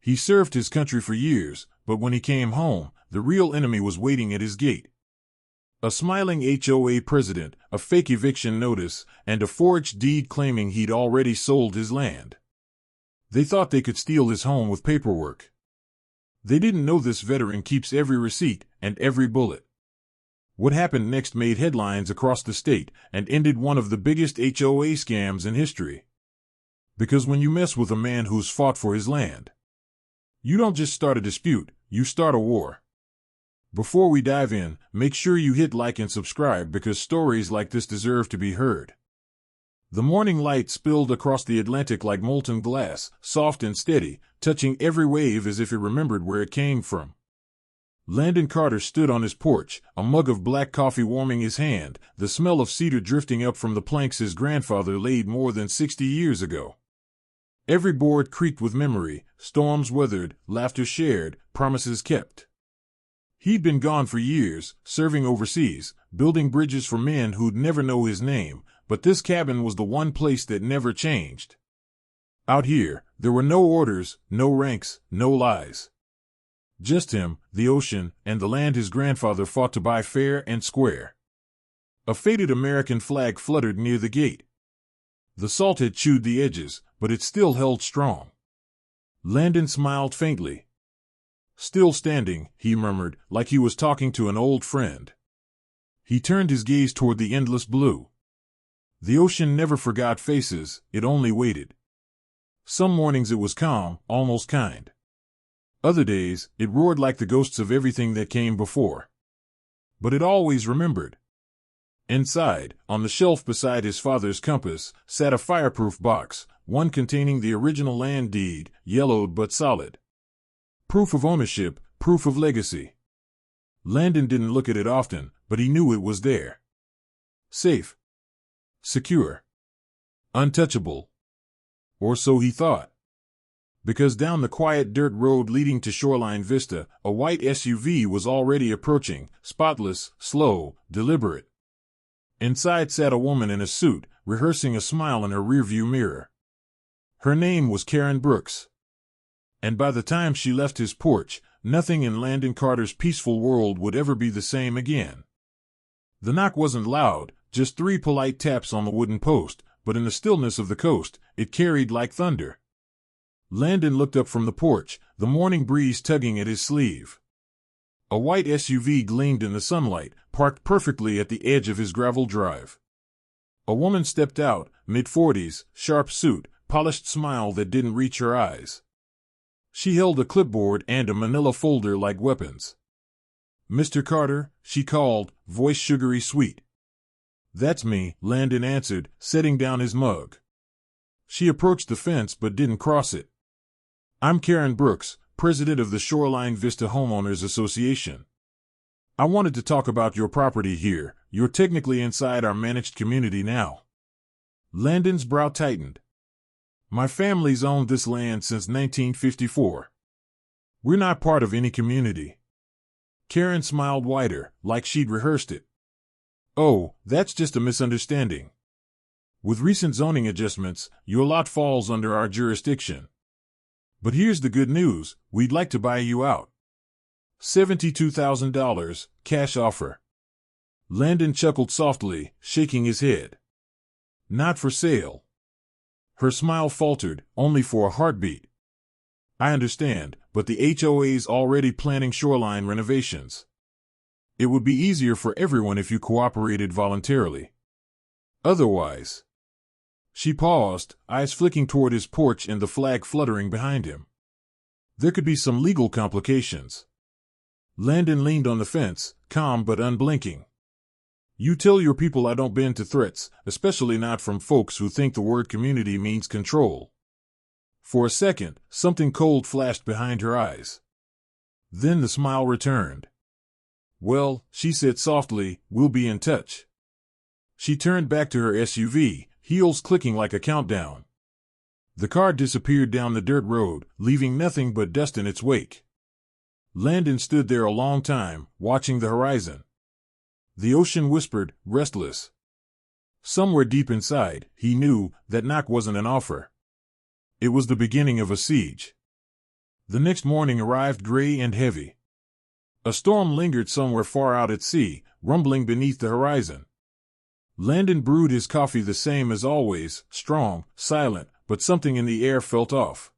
He served his country for years, but when he came home, the real enemy was waiting at his gate. A smiling HOA president, a fake eviction notice, and a forged deed claiming he'd already sold his land. They thought they could steal his home with paperwork. They didn't know this veteran keeps every receipt and every bullet. What happened next made headlines across the state and ended one of the biggest HOA scams in history. Because when you mess with a man who's fought for his land, you don't just start a dispute, you start a war. Before we dive in, make sure you hit like and subscribe because stories like this deserve to be heard. The morning light spilled across the Atlantic like molten glass, soft and steady, touching every wave as if it remembered where it came from. Landon Carter stood on his porch, a mug of black coffee warming his hand, the smell of cedar drifting up from the planks his grandfather laid more than 60 years ago. Every board creaked with memory, storms weathered, laughter shared, promises kept. He'd been gone for years, serving overseas, building bridges for men who'd never know his name, but this cabin was the one place that never changed. Out here, there were no orders, no ranks, no lies. Just him, the ocean, and the land his grandfather fought to buy fair and square. A faded American flag fluttered near the gate. The salt had chewed the edges, but it still held strong. Landon smiled faintly. Still standing, he murmured, like he was talking to an old friend. He turned his gaze toward the endless blue. The ocean never forgot faces, it only waited. Some mornings it was calm, almost kind. Other days, it roared like the ghosts of everything that came before. But it always remembered. Inside, on the shelf beside his father's compass, sat a fireproof box, one containing the original land deed, yellowed but solid. Proof of ownership, proof of legacy. Landon didn't look at it often, but he knew it was there. Safe. Secure. Untouchable. Or so he thought. Because down the quiet dirt road leading to Shoreline Vista, a white SUV was already approaching, spotless, slow, deliberate. Inside sat a woman in a suit, rehearsing a smile in her rearview mirror. Her name was Karen Brooks. And by the time she left his porch, nothing in Landon Carter's peaceful world would ever be the same again. The knock wasn't loud, just 3 polite taps on the wooden post, but in the stillness of the coast, it carried like thunder. Landon looked up from the porch, the morning breeze tugging at his sleeve. A white SUV gleamed in the sunlight, parked perfectly at the edge of his gravel drive. A woman stepped out, mid-40s, sharp suit, polished smile that didn't reach her eyes. She held a clipboard and a manila folder like weapons. "Mr. Carter," she called, voice sugary sweet. "That's me," Landon answered, setting down his mug. She approached the fence but didn't cross it. "I'm Karen Brooks, president of the Shoreline Vista Homeowners Association. I wanted to talk about your property here. You're technically inside our managed community now." Landon's brow tightened. "My family's owned this land since 1954. We're not part of any community." Karen smiled wider, like she'd rehearsed it. "Oh, that's just a misunderstanding. With recent zoning adjustments, your lot falls under our jurisdiction. But here's the good news, we'd like to buy you out. $72,000, cash offer." Landon chuckled softly, shaking his head. "Not for sale." Her smile faltered, only for a heartbeat. "I understand, but the HOA's already planning shoreline renovations. It would be easier for everyone if you cooperated voluntarily. Otherwise—" She paused, eyes flicking toward his porch and the flag fluttering behind him. "There could be some legal complications." Landon leaned on the fence, calm but unblinking. "You tell your people I don't bend to threats, especially not from folks who think the word community means control." For a second, something cold flashed behind her eyes. Then the smile returned. "Well," she said softly, "we'll be in touch." She turned back to her SUV, heels clicking like a countdown. The car disappeared down the dirt road, leaving nothing but dust in its wake. Landon stood there a long time, watching the horizon. The ocean whispered, restless. Somewhere deep inside, he knew, that knock wasn't an offer. It was the beginning of a siege. The next morning arrived gray and heavy. A storm lingered somewhere far out at sea, rumbling beneath the horizon. Landon brewed his coffee the same as always, strong, silent, but something in the air felt off.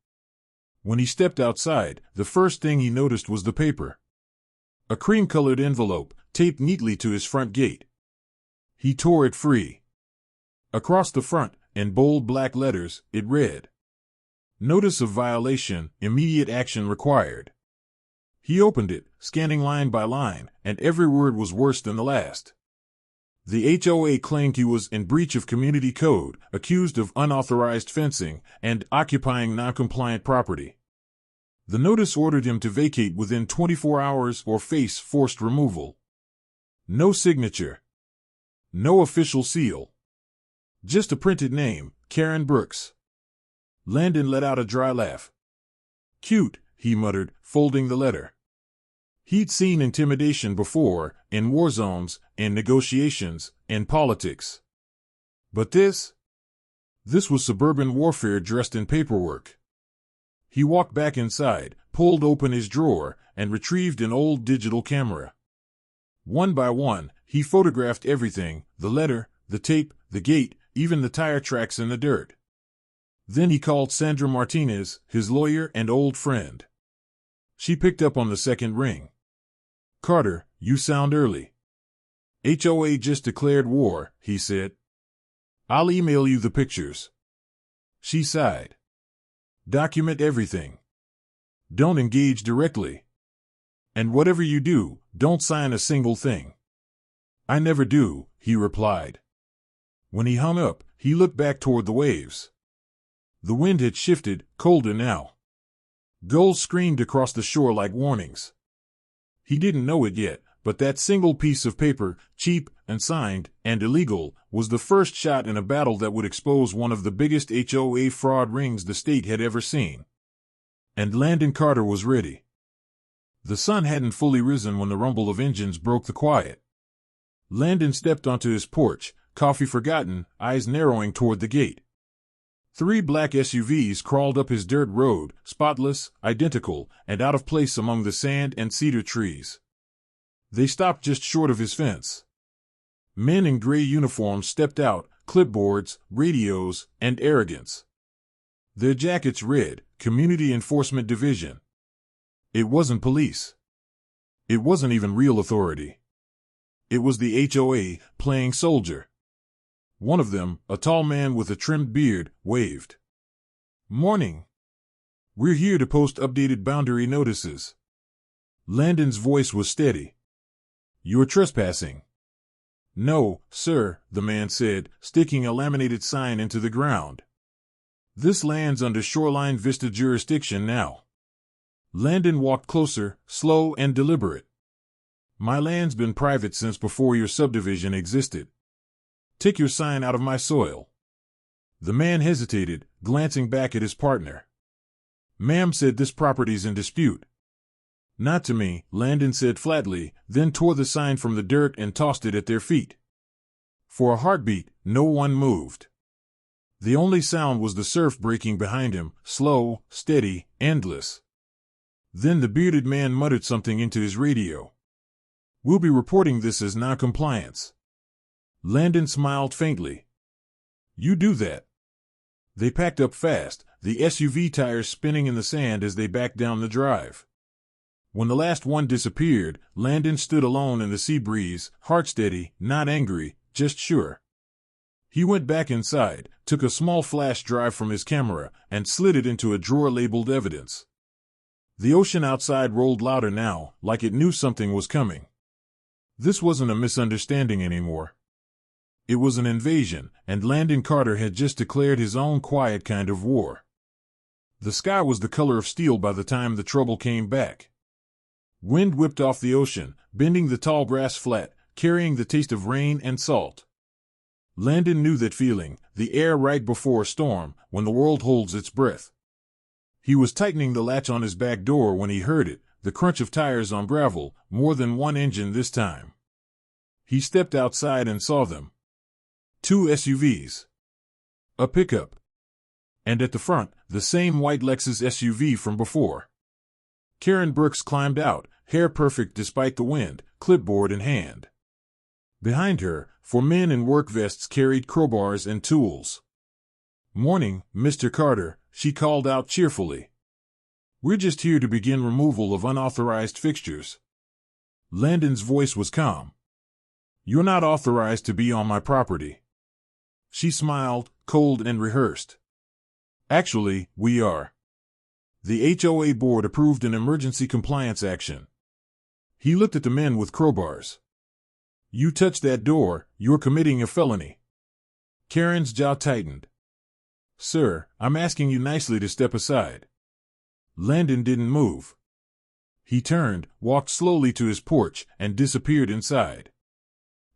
When he stepped outside, the first thing he noticed was the paper. A cream-colored envelope, taped neatly to his front gate. He tore it free. Across the front, in bold black letters, it read, "Notice of violation, immediate action required." He opened it, scanning line by line, and every word was worse than the last. The HOA claimed he was in breach of community code, accused of unauthorized fencing, and occupying non-compliant property. The notice ordered him to vacate within 24 hours or face forced removal. No signature. No official seal. Just a printed name, Karen Brooks. Landon let out a dry laugh. "Cute," he muttered, folding the letter. He'd seen intimidation before, in war zones, in negotiations, in politics. But this was suburban warfare dressed in paperwork. He walked back inside, pulled open his drawer, and retrieved an old digital camera. One by one, he photographed everything, the letter, the tape, the gate, even the tire tracks in the dirt. Then he called Sandra Martinez, his lawyer and old friend. She picked up on the second ring. "Carter, you sound early." "HOA just declared war," he said. "I'll email you the pictures." She sighed. "Document everything. Don't engage directly. And whatever you do, don't sign a single thing." "I never do," he replied. When he hung up, he looked back toward the waves. The wind had shifted, colder now. Gulls screamed across the shore like warnings. He didn't know it yet, but that single piece of paper, cheap, unsigned, and illegal, was the first shot in a battle that would expose one of the biggest HOA fraud rings the state had ever seen. And Landon Carter was ready. The sun hadn't fully risen when the rumble of engines broke the quiet. Landon stepped onto his porch, coffee forgotten, eyes narrowing toward the gate. 3 black SUVs crawled up his dirt road, spotless, identical, and out of place among the sand and cedar trees. They stopped just short of his fence. Men in gray uniforms stepped out, clipboards, radios, and arrogance. Their jackets read, Community Enforcement Division. It wasn't police. It wasn't even real authority. It was the HOA, playing soldier. One of them, a tall man with a trimmed beard, waved. "Morning. We're here to post updated boundary notices." Landon's voice was steady. "You're trespassing." "No, sir," the man said, sticking a laminated sign into the ground. "This land's under Shoreline Vista jurisdiction now." Landon walked closer, slow and deliberate. "My land's been private since before your subdivision existed. Take your sign out of my soil." The man hesitated, glancing back at his partner. "Ma'am said this property's in dispute." "Not to me," Landon said flatly, then tore the sign from the dirt and tossed it at their feet. For a heartbeat, no one moved. The only sound was the surf breaking behind him, slow, steady, endless. Then the bearded man muttered something into his radio. "We'll be reporting this as noncompliance." Landon smiled faintly. "You do that." They packed up fast, the SUV tires spinning in the sand as they backed down the drive. When the last one disappeared, Landon stood alone in the sea breeze, heart steady, not angry, just sure. He went back inside, took a small flash drive from his camera, and slid it into a drawer labeled evidence. The ocean outside rolled louder now, like it knew something was coming. This wasn't a misunderstanding anymore. It was an invasion, and Landon Carter had just declared his own quiet kind of war. The sky was the color of steel by the time the trouble came back. Wind whipped off the ocean, bending the tall grass flat, carrying the taste of rain and salt. Landon knew that feeling, the air right before a storm, when the world holds its breath. He was tightening the latch on his back door when he heard it, the crunch of tires on gravel, more than one engine this time. He stepped outside and saw them. 2 SUVs. A pickup. And at the front, the same white Lexus SUV from before. Karen Brooks climbed out, hair perfect despite the wind, clipboard in hand. Behind her, 4 men in work vests carried crowbars and tools. "Morning, Mr. Carter," she called out cheerfully. "We're just here to begin removal of unauthorized fixtures." Landon's voice was calm. "You're not authorized to be on my property." She smiled, cold and rehearsed. "Actually, we are. The HOA board approved an emergency compliance action." He looked at the men with crowbars. "You touch that door, you're committing a felony." Karen's jaw tightened. "Sir, I'm asking you nicely to step aside." Landon didn't move. He turned, walked slowly to his porch, and disappeared inside.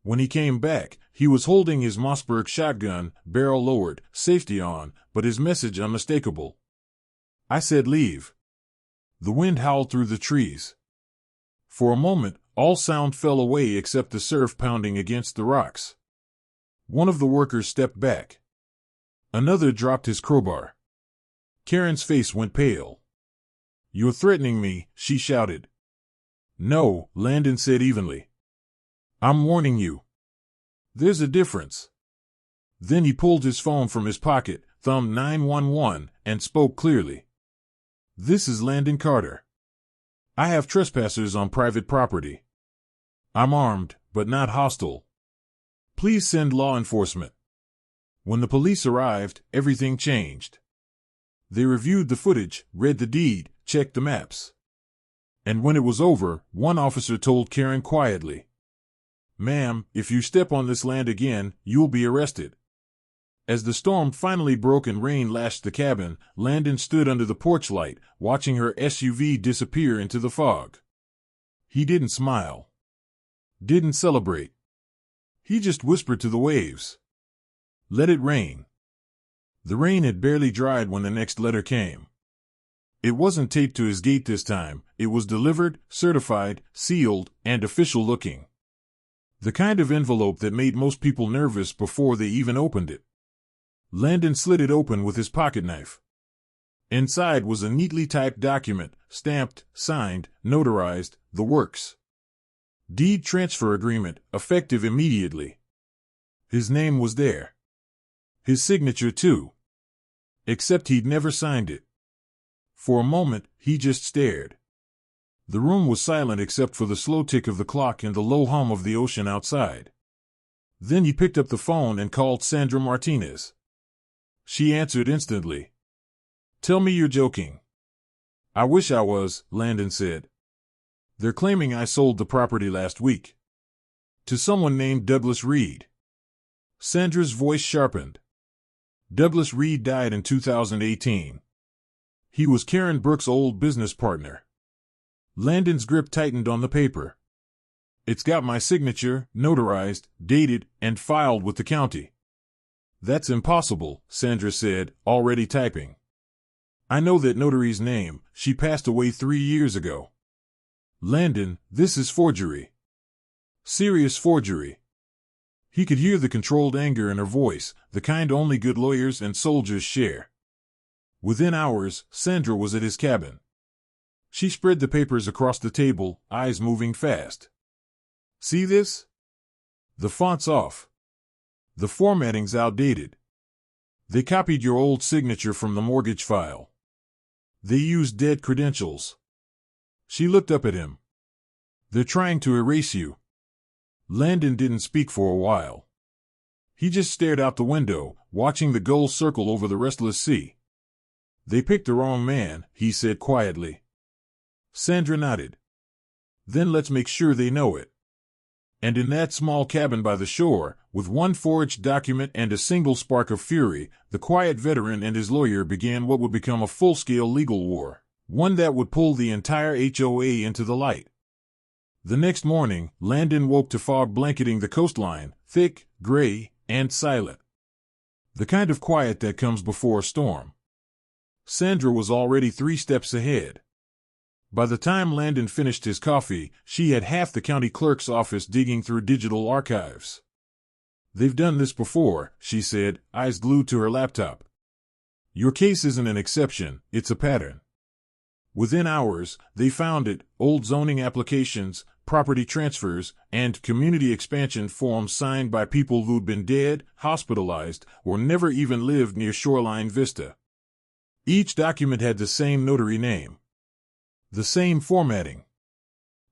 When he came back, he was holding his Mossberg shotgun, barrel lowered, safety on, but his message unmistakable. "I said leave." The wind howled through the trees. For a moment, all sound fell away except the surf pounding against the rocks. One of the workers stepped back. Another dropped his crowbar. Karen's face went pale. "You're threatening me," she shouted. "No," Landon said evenly. "I'm warning you. There's a difference." Then he pulled his phone from his pocket, thumbed 911, and spoke clearly. "This is Landon Carter. I have trespassers on private property. I'm armed, but not hostile. Please send law enforcement." When the police arrived, everything changed. They reviewed the footage, read the deed, checked the maps. And when it was over, one officer told Karen quietly, "Ma'am, if you step on this land again, you'll be arrested." As the storm finally broke and rain lashed the cabin, Landon stood under the porch light, watching her SUV disappear into the fog. He didn't smile. Didn't celebrate. He just whispered to the waves, "Let it rain." The rain had barely dried when the next letter came. It wasn't taped to his gate this time. It was delivered, certified, sealed, and official looking. The kind of envelope that made most people nervous before they even opened it. Landon slid it open with his pocketknife. Inside was a neatly typed document, stamped, signed, notarized, the works. Deed transfer agreement, effective immediately. His name was there. His signature too. Except he'd never signed it. For a moment, he just stared. The room was silent except for the slow tick of the clock and the low hum of the ocean outside. Then he picked up the phone and called Sandra Martinez. She answered instantly. "Tell me you're joking." "I wish I was," Landon said. "They're claiming I sold the property last week. To someone named Douglas Reed." Sandra's voice sharpened. Douglas Reed died in 2018. He was Karen Brooks' old business partner. Landon's grip tightened on the paper. "It's got my signature, notarized, dated, and filed with the county." "That's impossible," Sandra said, already typing. "I know that notary's name. She passed away 3 years ago." "Landon, this is forgery. Serious forgery." He could hear the controlled anger in her voice, the kind only good lawyers and soldiers share. Within hours, Sandra was at his cabin. She spread the papers across the table, eyes moving fast. "See this? The font's off. The formatting's outdated. They copied your old signature from the mortgage file. They used dead credentials." She looked up at him. "They're trying to erase you." Landon didn't speak for a while. He just stared out the window, watching the gulls circle over the restless sea. "They picked the wrong man," he said quietly. Sandra nodded. "Then let's make sure they know it." And in that small cabin by the shore, with one forged document and a single spark of fury, the quiet veteran and his lawyer began what would become a full-scale legal war, one that would pull the entire HOA into the light. The next morning, Landon woke to fog blanketing the coastline, thick, gray, and silent. The kind of quiet that comes before a storm. Sandra was already 3 steps ahead. By the time Landon finished his coffee, she had half the county clerk's office digging through digital archives. "They've done this before," she said, eyes glued to her laptop. "Your case isn't an exception, it's a pattern." Within hours, they found it: old zoning applications, property transfers, and community expansion forms signed by people who'd been dead, hospitalized, or never even lived near Shoreline Vista. Each document had the same notary name, the same formatting,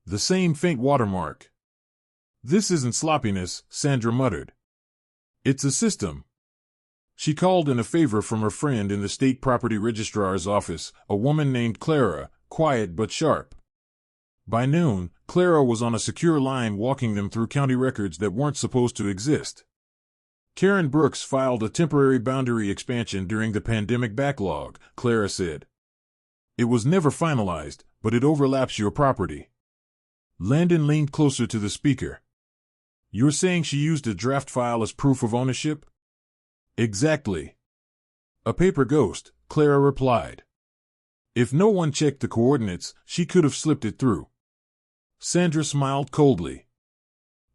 the same faint watermark. "This isn't sloppiness," Sandra muttered. "It's a system." She called in a favor from her friend in the state property registrar's office, a woman named Clara, quiet but sharp. By noon, Clara was on a secure line walking them through county records that weren't supposed to exist. "Karen Brooks filed a temporary boundary expansion during the pandemic backlog," Clara said. "It was never finalized, but it overlaps your property." Landon leaned closer to the speaker. "You're saying she used a draft file as proof of ownership?" "Exactly." "A paper ghost," Clara replied. "If no one checked the coordinates, she could have slipped it through." Sandra smiled coldly.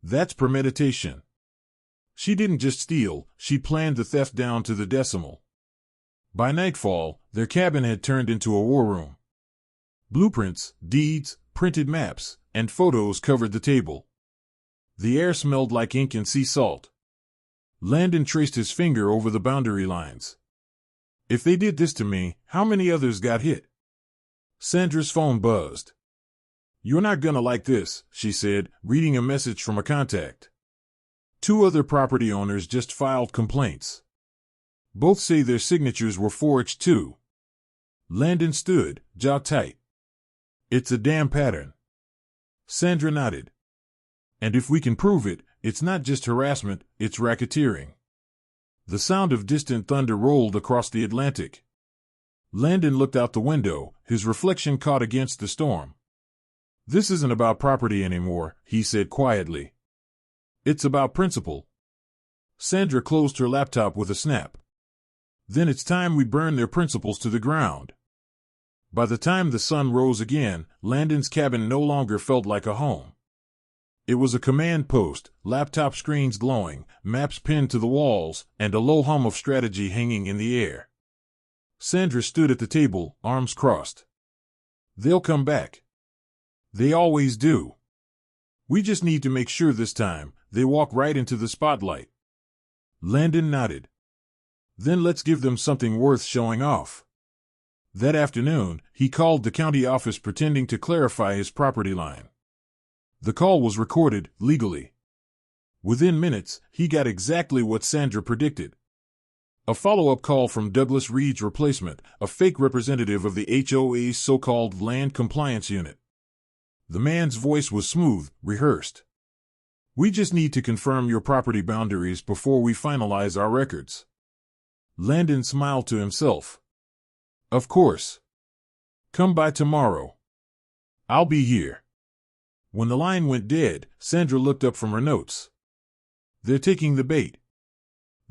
"That's premeditation. She didn't just steal, she planned the theft down to the decimal." By nightfall, their cabin had turned into a war room. Blueprints, deeds, printed maps, and photos covered the table. The air smelled like ink and sea salt. Landon traced his finger over the boundary lines. "If they did this to me, how many others got hit?" Sandra's phone buzzed. "You're not gonna like this," she said, reading a message from a contact. "Two other property owners just filed complaints. Both say their signatures were forged too." Landon stood, jaw tight. "It's a damn pattern." Sandra nodded. "And if we can prove it, it's not just harassment, it's racketeering." The sound of distant thunder rolled across the Atlantic. Landon looked out the window, his reflection caught against the storm. "This isn't about property anymore," he said quietly. "It's about principle." Sandra closed her laptop with a snap. "Then it's time we burn their principles to the ground." By the time the sun rose again, Landon's cabin no longer felt like a home. It was a command post, laptop screens glowing, maps pinned to the walls, and a low hum of strategy hanging in the air. Sandra stood at the table, arms crossed. "They'll come back. They always do. We just need to make sure this time they walk right into the spotlight." Landon nodded. "Then let's give them something worth showing off." That afternoon, he called the county office pretending to clarify his property line. The call was recorded, legally. Within minutes, he got exactly what Sandra predicted. A follow-up call from Douglas Reed's replacement, a fake representative of the HOA's so-called Land Compliance Unit. The man's voice was smooth, rehearsed. "We just need to confirm your property boundaries before we finalize our records." Landon smiled to himself. "Of course. Come by tomorrow. I'll be here." When the line went dead, Sandra looked up from her notes. "They're taking the bait."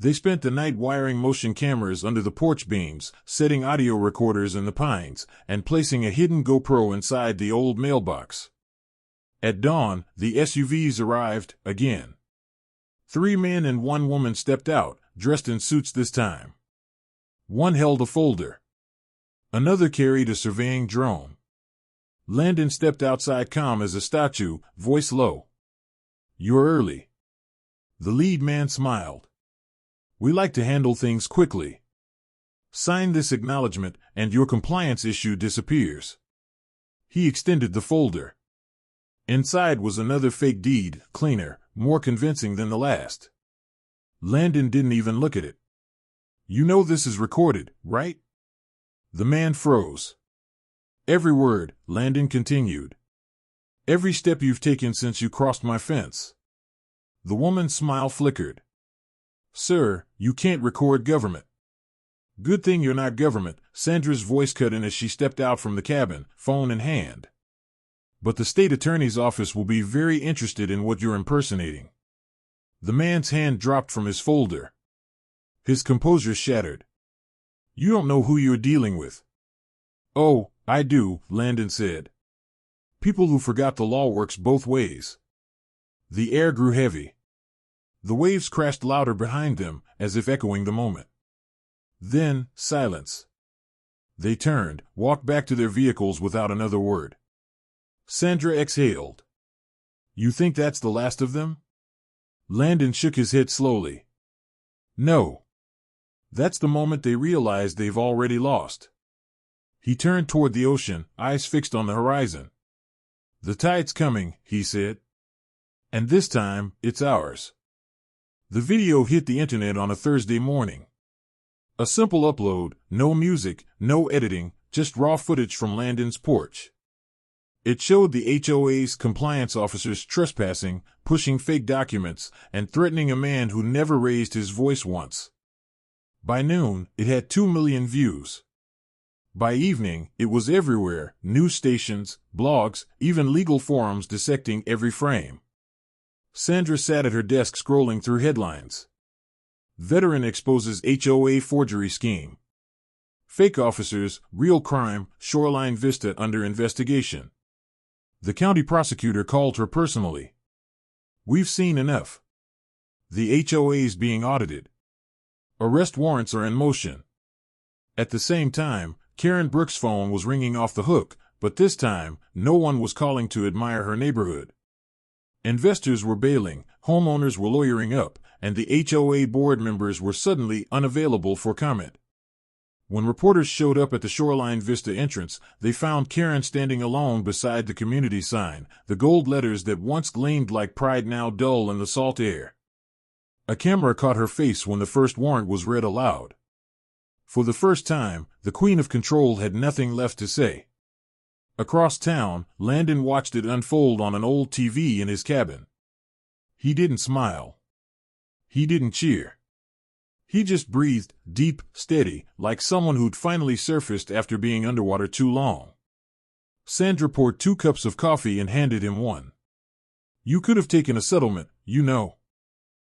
They spent the night wiring motion cameras under the porch beams, setting audio recorders in the pines, and placing a hidden GoPro inside the old mailbox. At dawn, the SUVs arrived, again. 3 men and 1 woman stepped out, dressed in suits this time. One held a folder. Another carried a surveying drone. Landon stepped outside calm as a statue, voice low. "You're early." The lead man smiled. "We like to handle things quickly. Sign this acknowledgement, and your compliance issue disappears." He extended the folder. Inside was another fake deed, cleaner, more convincing than the last. Landon didn't even look at it. "You know this is recorded, right?" The man froze. "Every word," Landon continued. "Every step you've taken since you crossed my fence." The woman's smile flickered. "Sir, you can't record government." "Good thing you're not government," Sandra's voice cut in as she stepped out from the cabin, phone in hand. "But the state attorney's office will be very interested in what you're impersonating." The man's hand dropped from his folder. His composure shattered. "You don't know who you're dealing with." "Oh, I do," Landon said. "People who forgot the law works both ways." The air grew heavy. The waves crashed louder behind them, as if echoing the moment. Then, silence. They turned, walked back to their vehicles without another word. Sandra exhaled. You think that's the last of them? Landon shook his head slowly. No. That's the moment they realize they've already lost. He turned toward the ocean, eyes fixed on the horizon. The tide's coming, he said. And this time, it's ours. The video hit the internet on a Thursday morning. A simple upload, no music, no editing, just raw footage from Landon's porch. It showed the HOA's compliance officers trespassing, pushing fake documents, and threatening a man who never raised his voice once. By noon, it had 2 million views. By evening, it was everywhere, news stations, blogs, even legal forums dissecting every frame. Sandra sat at her desk scrolling through headlines. Veteran exposes HOA forgery scheme. Fake officers, real crime, Shoreline Vista under investigation. The county prosecutor called her personally. We've seen enough. The HOA's being audited. Arrest warrants are in motion. At the same time, Karen Brooks' phone was ringing off the hook, but this time, no one was calling to admire her neighborhood. Investors were bailing, homeowners were lawyering up, and the HOA board members were suddenly unavailable for comment. When reporters showed up at the Shoreline Vista entrance, they found Karen standing alone beside the community sign, the gold letters that once gleamed like pride now dull in the salt air. A camera caught her face when the first warrant was read aloud. For the first time, the Queen of Control had nothing left to say. Across town, Landon watched it unfold on an old TV in his cabin. He didn't smile. He didn't cheer. He just breathed, deep, steady, like someone who'd finally surfaced after being underwater too long. Sandra poured 2 cups of coffee and handed him one. You could have taken a settlement, you know.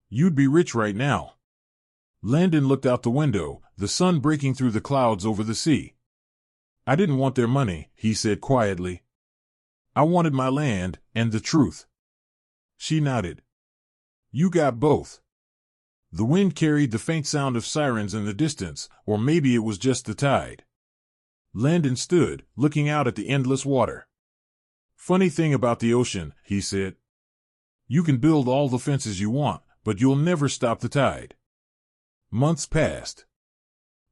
You'd be rich right now. Landon looked out the window, the sun breaking through the clouds over the sea. I didn't want their money, he said quietly. I wanted my land, and the truth. She nodded. You got both. The wind carried the faint sound of sirens in the distance, or maybe it was just the tide. Landon stood, looking out at the endless water. Funny thing about the ocean, he said. You can build all the fences you want, but you'll never stop the tide. Months passed.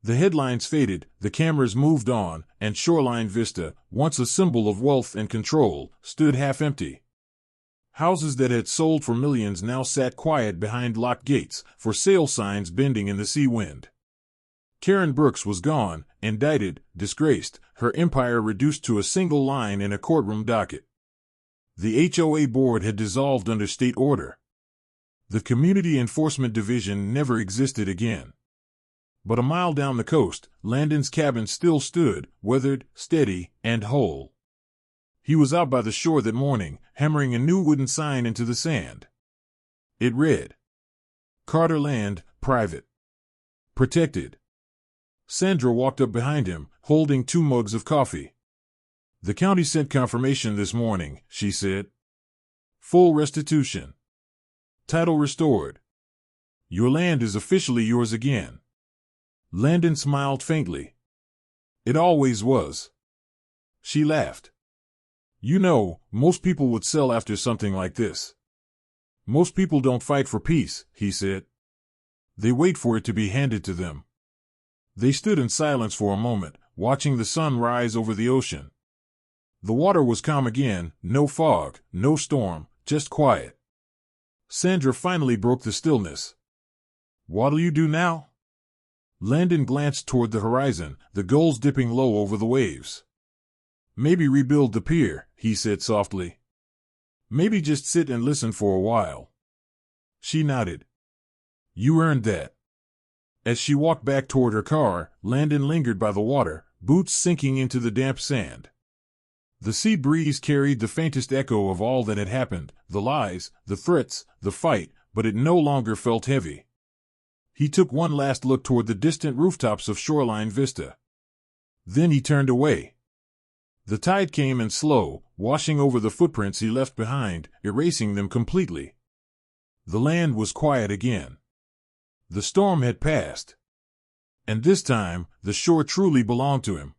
The headlines faded, the cameras moved on, and Shoreline Vista, once a symbol of wealth and control, stood half empty. Houses that had sold for millions now sat quiet behind locked gates, for sale signs bending in the sea wind. Karen Brooks was gone, indicted, disgraced, her empire reduced to a single line in a courtroom docket. The HOA board had dissolved under state order. The Community Enforcement Division never existed again. But a mile down the coast, Landon's cabin still stood, weathered, steady, and whole. He was out by the shore that morning, hammering a new wooden sign into the sand. It read, Carter Land, Private. Protected. Sandra walked up behind him, holding 2 mugs of coffee. The county sent confirmation this morning, she said. Full restitution. Title restored. Your land is officially yours again. Landon smiled faintly. It always was. She laughed. You know, most people would sell after something like this. Most people don't fight for peace, he said. They wait for it to be handed to them. They stood in silence for a moment, watching the sun rise over the ocean. The water was calm again, no fog, no storm, just quiet. Sandra finally broke the stillness. What'll you do now? Landon glanced toward the horizon, the gulls dipping low over the waves. Maybe rebuild the pier, he said softly. Maybe just sit and listen for a while. She nodded. You earned that. As she walked back toward her car, Landon lingered by the water, boots sinking into the damp sand. The sea breeze carried the faintest echo of all that had happened, the lies, the threats, the fight, but it no longer felt heavy. He took one last look toward the distant rooftops of Shoreline Vista. Then he turned away. The tide came in slow, washing over the footprints he left behind, erasing them completely. The land was quiet again. The storm had passed. And this time, the shore truly belonged to him.